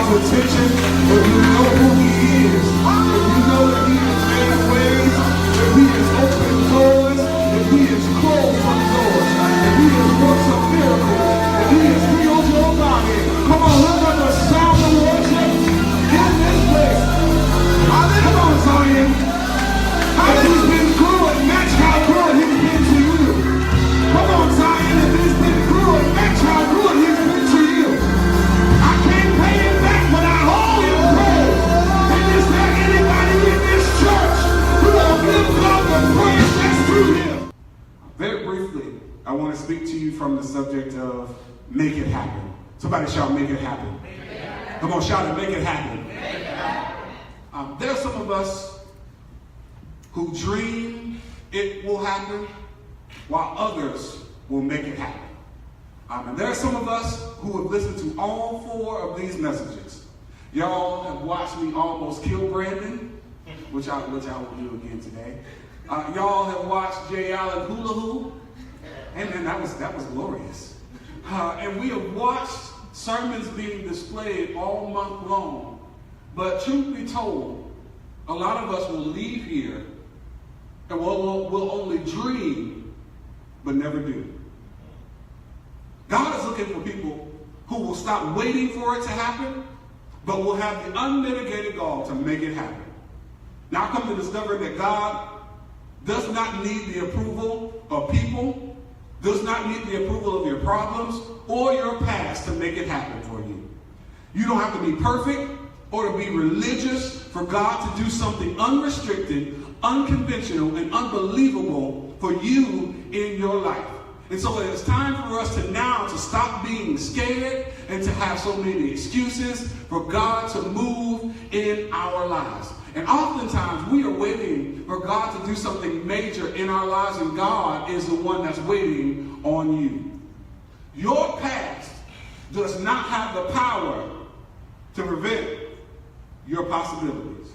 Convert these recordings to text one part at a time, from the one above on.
God's attention, if you know who he is, if you know that he has made ways, if he has opened doors, if he has closed some doors, if he has worked some miracles, if he has healed your body, come on, look at the sound of worship in this place. Come on, Zion. If he's been good, match how good he's been to you. Come on, Zion. If he's been good, match how good he's been to you. I can't pay him back, but I owe him praise. And is there anybody in this church who will give God the praise that's due him? Very briefly, I want to speak to you from the subject of make it happen. Somebody shout, make it happen. Come on, shout it, make it happen. There are some of us who dream it will happen, while others will make it happen. And there are some of us who have listened to all 4 of these messages. Y'all have watched me almost kill Brandon, which I will do again today. Y'all have watched Jay Allen Hula Hoop, and that was glorious. And we have watched sermons being displayed all month long. But truth be told, a lot of us will leave here and we'll only dream, but never do. God is looking for people who will stop waiting for it to happen, but will have the unmitigated gall to make it happen. Now I come to discover that God does not need the approval of people, does not need the approval of your problems or your past to make it happen for you. You don't have to be perfect or to be religious for God to do something unrestricted, unconventional, and unbelievable for you in your life. And so it's time for us to stop being scared and to have so many excuses for God to move in our lives. And oftentimes we are waiting for God to do something major in our lives, and God is the one that's waiting on you. Your past does not have the power to prevent your possibilities.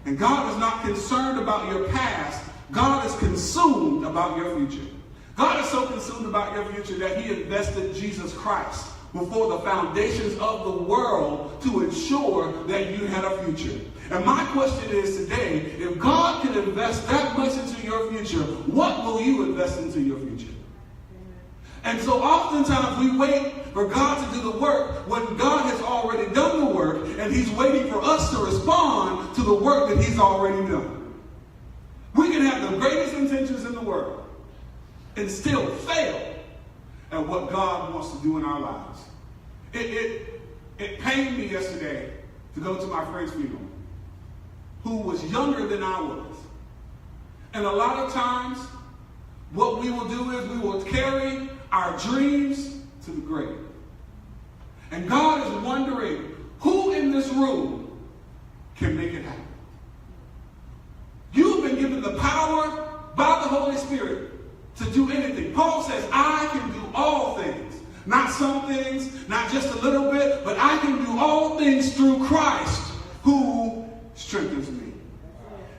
And God is not concerned about your past. God is consumed about your future. God is so consumed about your future that he invested Jesus Christ before the foundations of the world to ensure that you had a future. And my question is today, if God can invest that much into your future, what will you invest into your future? And so oftentimes we wait for God to do the work when God has already done the work, and he's waiting for us to respond to the work that he's already done. We can have the greatest intentions in the world and still fail at what God wants to do in our lives. It pained me yesterday to go to my friend's funeral, who was younger than I was. And a lot of times, what we will do is we will carry our dreams to the grave. And God is wondering, who in this room can make it happen? You've been given the power by the Holy Spirit to do anything. Paul says, I can do all things. Not some things, not just a little bit, but I can do all things through Christ who strengthens me.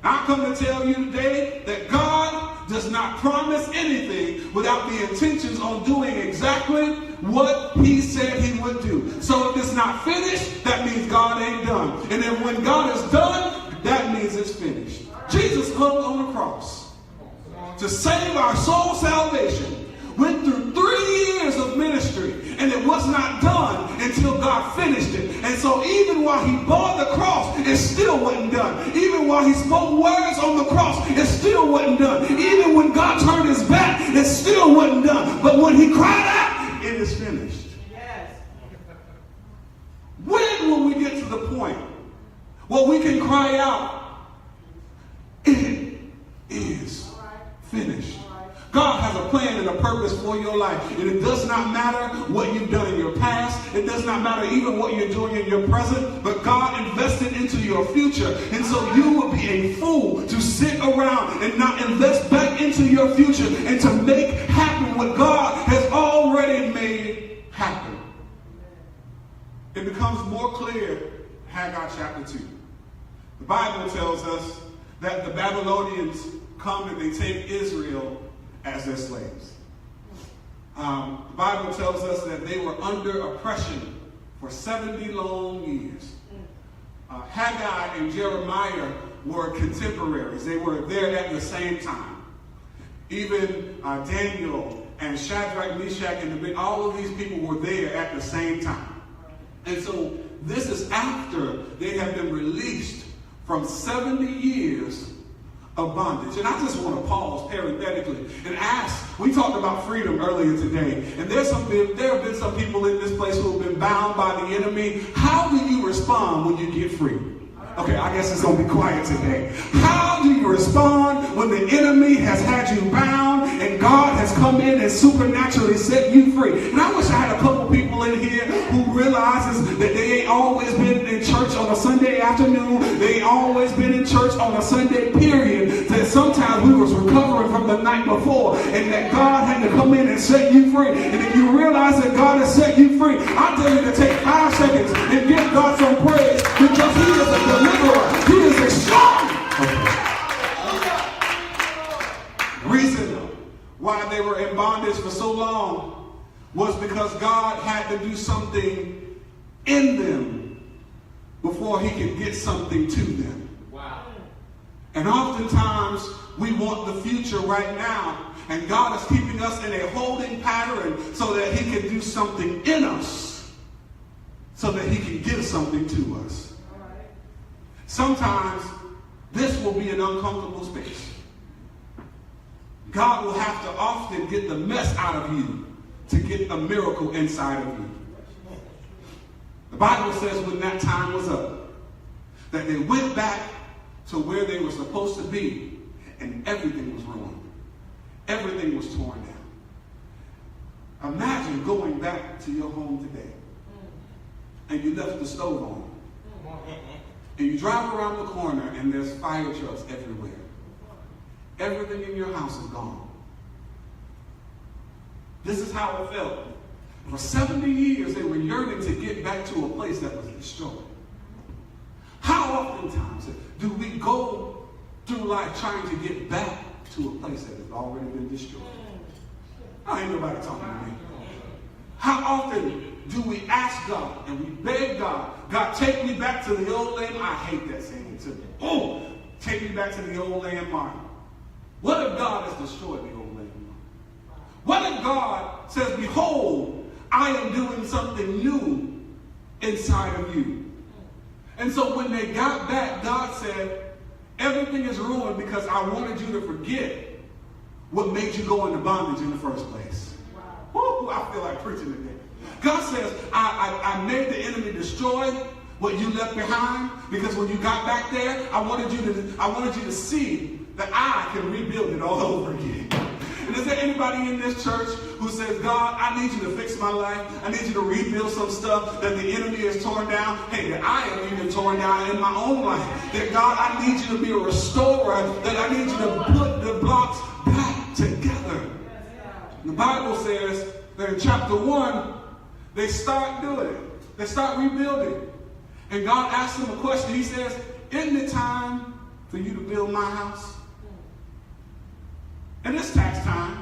I come to tell you today that God does not promise anything without the intentions on doing exactly what he said he would do. So if it's not finished, that means God ain't done. And then when God is done, that means it's finished. Jesus hung on the cross to save our soul salvation. Went through 3 years of ministry, and it was not done until God finished it. And so even while he bore the cross, it still wasn't done. Even while he spoke words on the cross, it still wasn't done. Even when God turned his back, it still wasn't done. But when he cried out, it is finished. Yes. When will we get to the point where we can cry out, it is finished? God has a plan and a purpose for your life. And it does not matter what you've done in your past. It does not matter even what you're doing in your present. But God invested into your future. And so you would be a fool to sit around and not invest back into your future and to make happen what God has already made happen. It becomes more clear, Haggai chapter 2. The Bible tells us that the Babylonians come and they take Israel as their slaves. The Bible tells us that they were under oppression for 70 long years. Haggai and Jeremiah were contemporaries. They were there at the same time. Even Daniel and Shadrach, Meshach, and Abednego, all of these people were there at the same time. And so this is after they have been released from 70 years of bondage. And I just want to pause parenthetically and ask, we talked about freedom earlier today, and there have been some people in this place who have been bound by the enemy. How do you respond when you get free? Okay, I guess it's going to be quiet today. How do you respond when the enemy has had you bound and God has come in and supernaturally set you free? And I wish I had a couple people in here who realizes that they ain't always been in church on a Sunday afternoon. They ain't always been in church on a Sunday period. That sometimes we was recovering from the night before and that God had to come in and set you free. And if you realize that God has set you free, I tell you to take 5 seconds and give God some praise, because he is a deliverer. He is extraordinary. The reason why they were in bondage for so long was because God had to do something in them before he could get something to them. Wow. And oftentimes we want the future right now, and God is keeping us in a holding pattern so that he can do something in us, so that he can give something to us. Sometimes this will be an uncomfortable space. God will have to often get the mess out of you to get a miracle inside of you. The Bible says when that time was up, that they went back to where they were supposed to be, and everything was ruined. Everything was torn down. Imagine going back to your home today, and you left the stove on. And you drive around the corner and there's fire trucks everywhere. Everything in your house is gone. This is how it felt. For 70 years they were yearning to get back to a place that was destroyed. How oftentimes do we go through life trying to get back to a place that has already been destroyed? I ain't nobody talking to me. How often do we ask God and we beg God, God, take me back to the old landmark? I hate that saying too. Oh, take me back to the old landmark. What if God has destroyed the old landmark? What if God says, behold, I am doing something new inside of you? And so when they got back, God said, everything is ruined because I wanted you to forget what made you go into bondage in the first place. Woo, I feel like preaching today. God says, I made the enemy destroy what you left behind, because when you got back there, I wanted you to see that I can rebuild it all over again. And is there anybody in this church who says, God, I need you to fix my life. I need you to rebuild some stuff that the enemy has torn down. Hey, that I am even torn down in my own life. That God, I need you to be a restorer. That I need you to put the blocks back together. The Bible says that in chapter 1, they start doing it. They start rebuilding. And God asks them a question. He says, isn't it time for you to build my house? And it's tax time.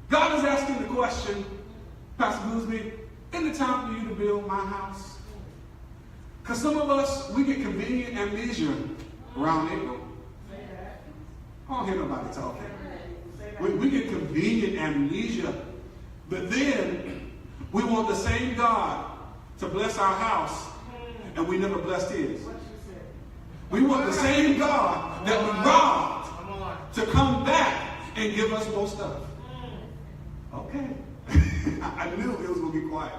God is asking the question, Pastor Boosby, isn't it time for you to build my house? Because some of us, we get convenient amnesia around April. I don't hear nobody talking. We get convenient amnesia. But then we want the same God to bless our house, and we never blessed his. We want the same God that we robbed to come back and give us more stuff. Okay. I knew it was going to be quiet.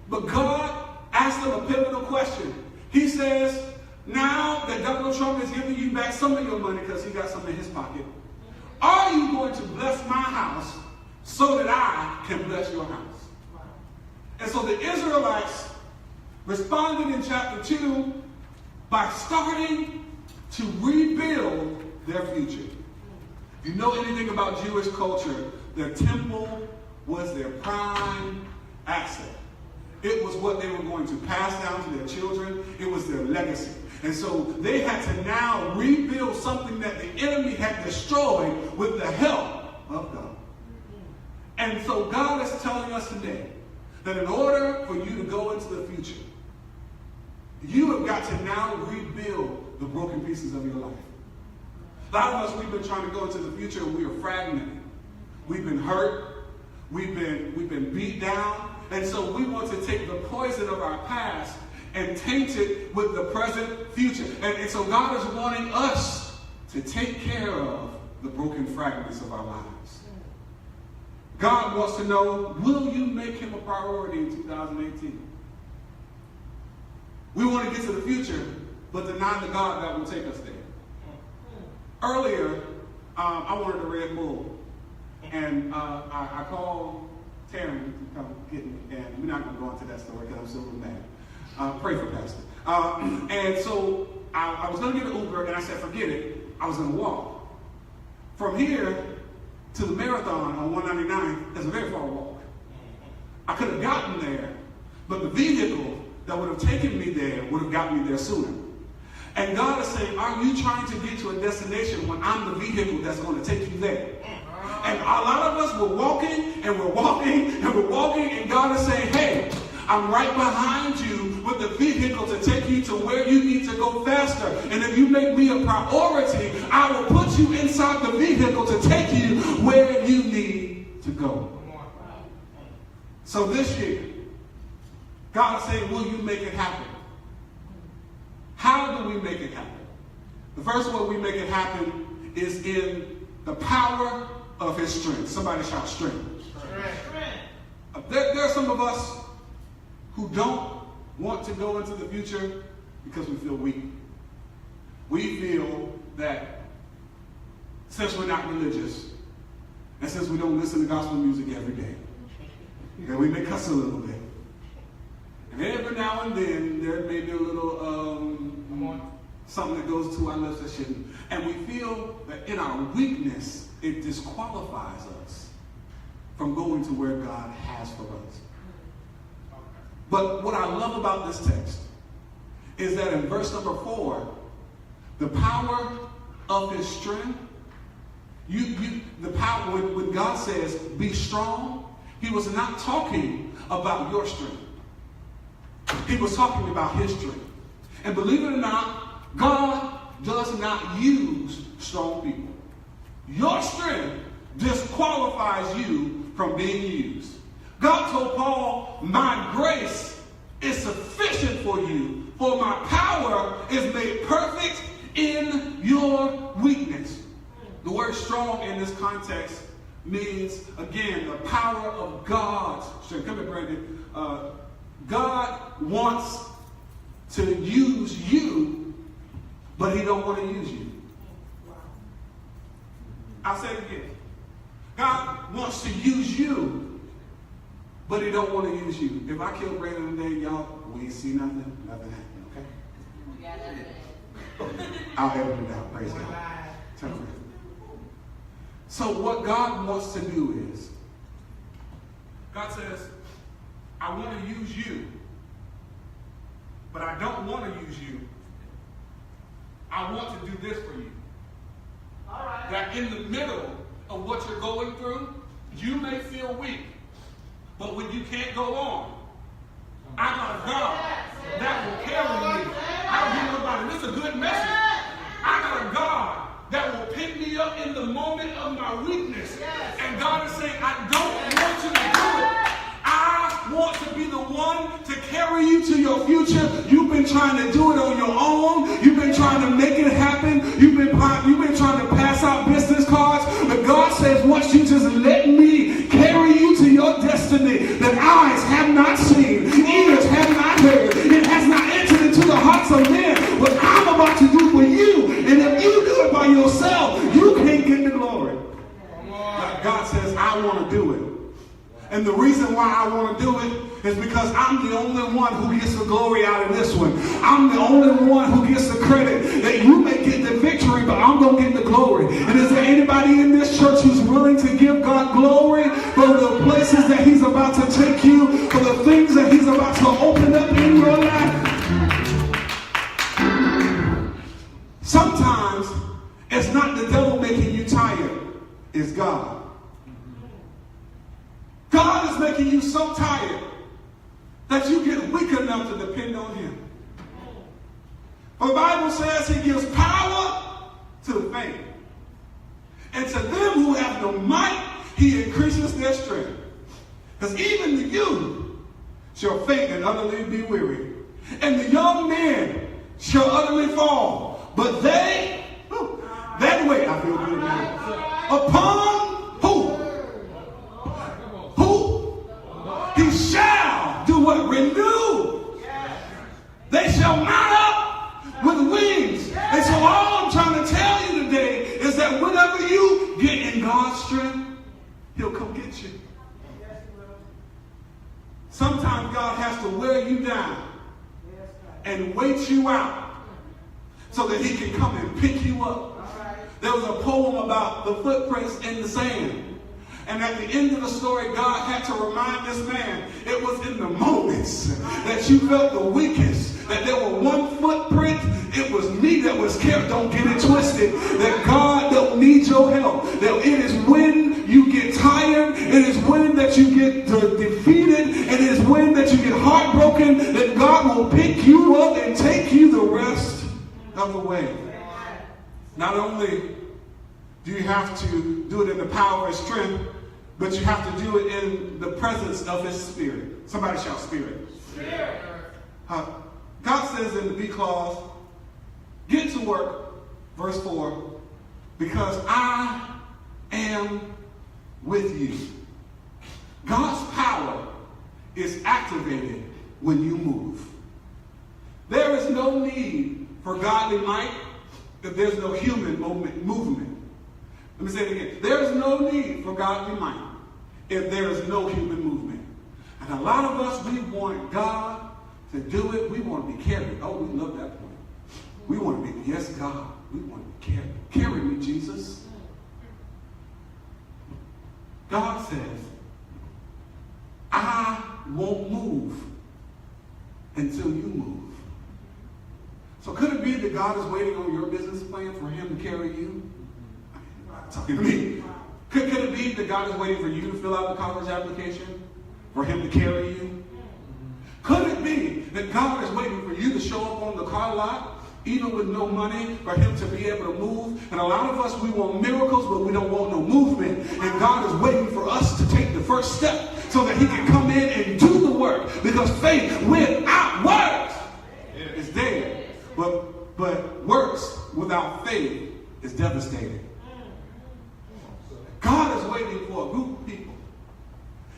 But God asked them a pivotal question. He says, now that Donald Trump is giving you back some of your money because he got some in his pocket, are you going to bless my house so that I can bless your house? And so the Israelites responded in chapter 2 by starting to rebuild their future. If you know anything about Jewish culture, their temple was their prime asset. It was what they were going to pass down to their children. It was their legacy. And so they had to now rebuild something that the enemy had destroyed with the help of God. And so God is telling us today that in order for you to go into the future, you have got to now rebuild the broken pieces of your life. A lot of us, we've been trying to go into the future and we are fragmented. We've been hurt. We've been beat down. And so we want to take the poison of our past and taint it with the present future. And so God is wanting us to take care of the broken fragments of our lives. God wants to know, will you make him a priority in 2018? We want to get to the future, but deny the God that will take us there. Earlier, I wanted a Red Bull, and I called Taryn to come get me, and we're not going to go into that story because I'm still mad. Pray for Pastor. And so I was going to get an Uber, and I said, forget it. I was going to walk. From here to the marathon on 199 is a very far walk. I could have gotten there, but the vehicle that would have taken me there would have gotten me there sooner. And God is saying, are you trying to get to a destination when I'm the vehicle that's going to take you there? And a lot of us were walking, and we're walking, and we're walking, and God is saying, hey, I'm right behind you with the vehicle to take you to where you need to go faster. And if you make me a priority, I will put you inside the vehicle to take you where you need to go. So this year, God is saying, will you make it happen? How do we make it happen? The first way we make it happen is in the power of his strength. Somebody shout strength. There are some of us who don't want to go into the future because we feel weak. We feel that since we're not religious, and since we don't listen to gospel music every day, that we may cuss a little bit. And every now and then, there may be a little something that goes to our lips that shouldn't. And we feel that in our weakness, it disqualifies us from going to where God has for us. But what I love about this text is that in verse number 4, the power of his strength, the power, when God says, be strong, he was not talking about your strength. He was talking about his strength. And believe it or not, God does not use strong people. Your strength disqualifies you from being used. God told Paul, my grace is sufficient for you, for my power is made perfect in your weakness. The word strong in this context means, again, the power of God's strength. Come here, Brandon. God wants to use you, but he don't want to use you. I'll say it again. God wants to use you, but he don't want to use you. If I kill Brandon today, y'all, we ain't see nothing happen, okay? Yeah, that's it. I'll edit it out. Praise God. Turn around. So what God wants to do is, God says, I want to use you, but I don't want to use you. I want to do this for you. All right. That in the middle of what you're going through, you may feel weak, but when you can't go on, I got a God that will carry me. I don't hear nobody. This is a good message. I got a God that will pick me up in the moment of my weakness. And God is saying, I don't want you to do it. I want to be the one to carry you to your future. You've been trying to do it on your own. You've been trying to make it happen. You've been trying to pass out business cards. But God says, once you just let me carry you to your destiny that eyes have not seen, ears have not heard, it has not entered into the hearts of men, what I'm about to do for you. And if you do it by yourself, you can't get the glory. God says, I want to do it. And the reason why I want to do it is because I'm the only one who gets the glory out of this one. I'm the only one who gets the credit. That you may get the victory, but I'm going to get the glory. And is there anybody in this church who's willing to give God glory for the places that he's about to take you, for the things that he's about to open up in your life? Sometimes it's not the devil making you tired, it's God. God is making you so tired that you get weak enough to depend on him. For the Bible says he gives power to the faint. And to them who have no might, he increases their strength. Because even the youth shall faint and utterly be weary. And the young men shall utterly fall. But they, that way, I feel good now. Upon who? Who? He shall do what? Renew. They shall mount up with wings. And so all I'm trying to tell you today is that whenever you get in God's strength, he'll come get you. Sometimes God has to wear you down and wait you out so that he can come and pick you up. There was a poem about the footprints in the sand. And at the end of the story, God had to remind this man, it was in the moments that you felt the weakest, that there were one footprint, it was me that was carried. Don't get it twisted, that God don't need your help. That it is when you get tired, it is when that you get defeated, it is when that you get heartbroken, that God will pick you up and take you the rest of the way. Not only do you have to do it in the power of his strength, but you have to do it in the presence of his spirit. Somebody shout spirit. Spirit. God says in the B clause, get to work, verse 4, because I am with you. God's power is activated when you move. There is no need for godly might if there's no human movement. Let me say it again. There is no need for godly might if there is no human movement. And a lot of us, we want God to do it. We want to be carried. Oh, we love that point. We want to be, yes, God, we want to be carried. Carry me, Jesus. God says, I won't move until you move. So could it be that God is waiting on your business plan for him to carry you? Talking to me. Could it be that God is waiting for you to fill out the college application for him to carry you? Could it be that God is waiting for you to show up on the car lot, even with no money, for him to be able to move? And a lot of us, we want miracles, but we don't want no movement. And God is waiting for us to take the first step so that he can come in and do the work. Because faith without works is dead. But works without faith is devastating. God is waiting for a group of people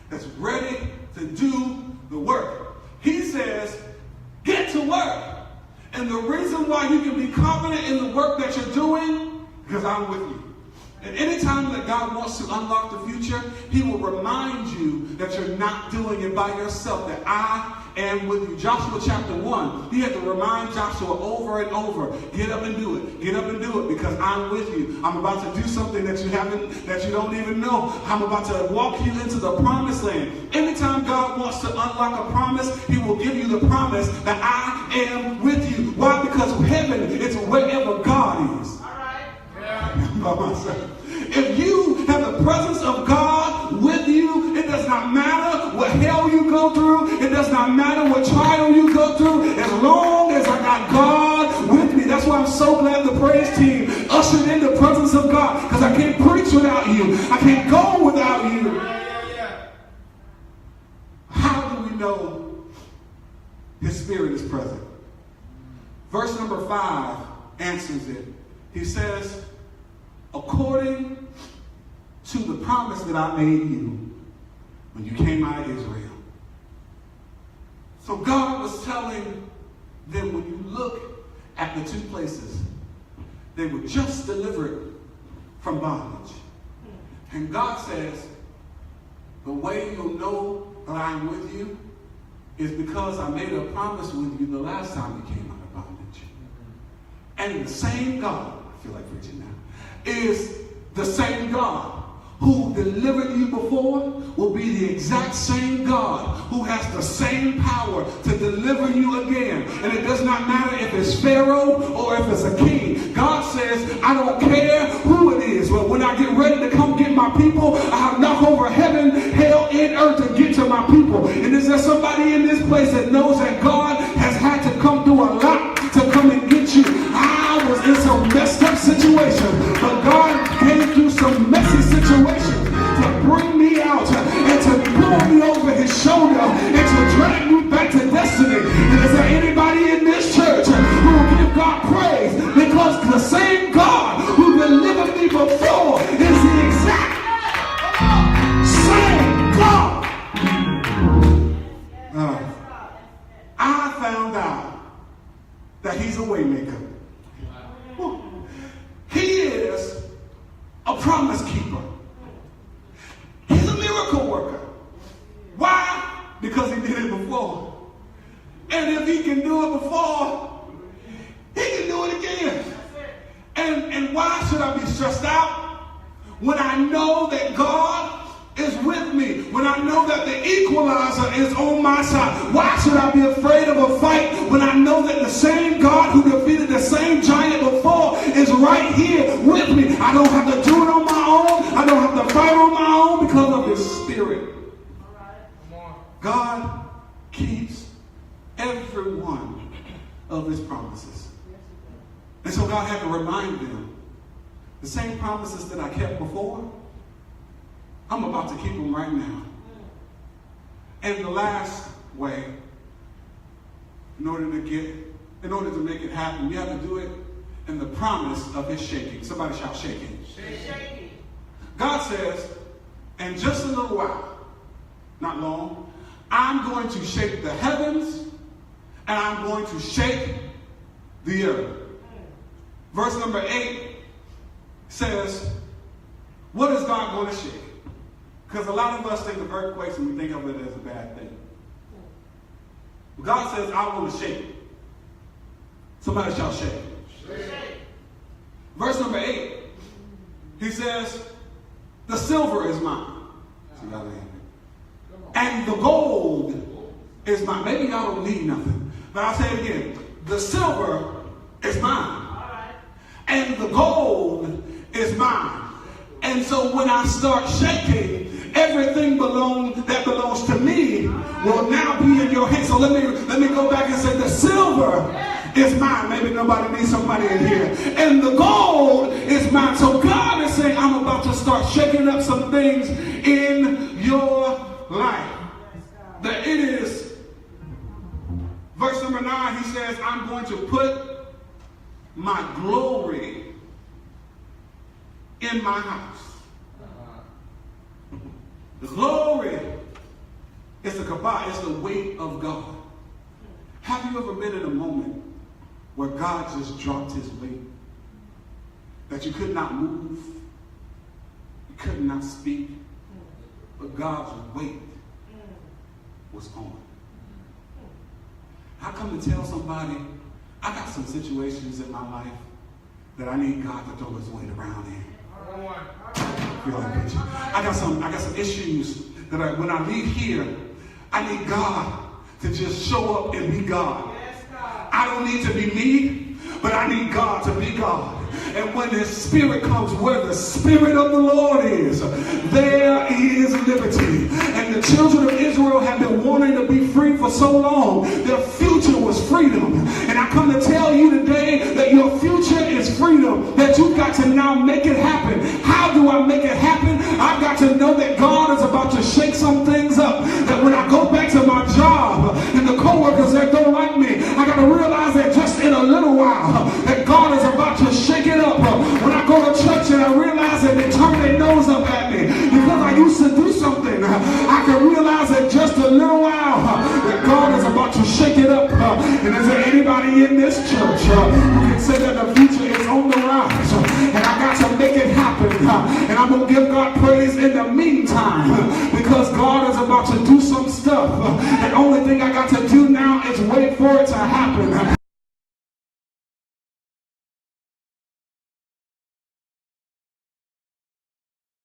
that's ready to do the work. He says, get to work. And the reason why you can be confident in the work that you're doing, because I'm with you. And anytime that God wants to unlock the future, he will remind you that you're not doing it by yourself, that I am with you. Joshua chapter 1, he had to remind Joshua over and over, get up and do it. Get up and do it because I'm with you. I'm about to do something that you don't even know. I'm about to walk you into the promised land. Anytime God wants to unlock a promise, he will give you the promise that I am with you. Why? Because heaven is wherever God is. All right. Yeah. By myself. If you have the presence of God with you, it does not matter what hell you go through. It does not matter what trial you go through. As long as I got God with me. That's why I'm so glad the praise team ushered in the presence of God. Because I can't preach without you. I can't go without you. How do we know his spirit is present? Verse number 5 answers it. He says, according to the promise that I made you when you came out of Israel. So God was telling them, when you look at the two places, they were just delivered from bondage. And God says, the way you'll know that I'm with you is because I made a promise with you the last time you came out of bondage. And the same God, I feel like preaching now, is the same God who delivered you before will be the exact same God who has the same power to deliver you again. And it does not matter if it's Pharaoh or if it's a king. God says, I don't care who it is, but when I get ready to come get my people, I'll knock over heaven, hell, and earth to get to my people. And is there somebody in this place before is the exact same God. I found out that he's a way maker. He is a promise keeper. He's a miracle worker. Why? Because he did it before. And if he can do it before, he can do it again. And why should I be stressed out when I know that God is with me, when I know that the equalizer is on my side? Why should I be afraid of a fight when I know that the same God who defeated the same giant before is right here with me? I don't have to do it on my own. I don't have to fight on my own because of his spirit. God keeps every one of his promises. And so God had to remind them, the same promises that I kept before, I'm about to keep them right now. And the last way, in order to make it happen, you have to do it in the promise of his shaking. Somebody shout shaking. Shaking. God says, in just a little while, not long, I'm going to shake the heavens and I'm going to shake the earth. Verse number 8 says, what is God going to shake? Because a lot of us think of earthquakes and we think of it as a bad thing. God says, I want to shake. Somebody shall shake. Shake. Verse number 8, he says, the silver is mine. And the gold is mine. Maybe y'all don't need nothing, but I'll say it again. The silver is mine. And the gold is mine. And so when I start shaking, everything that belongs to me will now be in your hands. So let me go back and say the silver is mine. Maybe nobody needs somebody in here. And the gold is mine. So God is saying, I'm about to start shaking up some things in your life. That it is, verse number 9, he says, I'm going to put my glory in my house. The glory is the kabah, it's the weight of God. Have you ever been in a moment where God just dropped his weight? That you could not move, you could not speak, but God's weight was on. I come to tell somebody, I got some situations in my life that I need God to throw his weight around in. I got some issues that when I leave here, I need God to just show up and be God. I don't need to be me, but I need God to be God. And when his spirit comes, where the spirit of the Lord is, there is liberty. And the children of Israel have been wanting to be free for so long. Their future was freedom. And I come to tell you today that your future is freedom, that you've got to now make it happen. How do I make it happen? I've got to know that God is about to shake some things up. That when I go back to my job and the coworkers that don't like me, I got to realize that just in a little while that God is about to shake it up. When I go to church and I realize that they turn their nose up at me because I used to do something, I can realize that just a little while that God is about to shake it up. And is there anybody in this church who can say that the future is on the rise? And I got to make it happen. And I'm going to give God praise in the meantime because God is about to do some stuff. And the only thing I got to do now is wait for it to happen.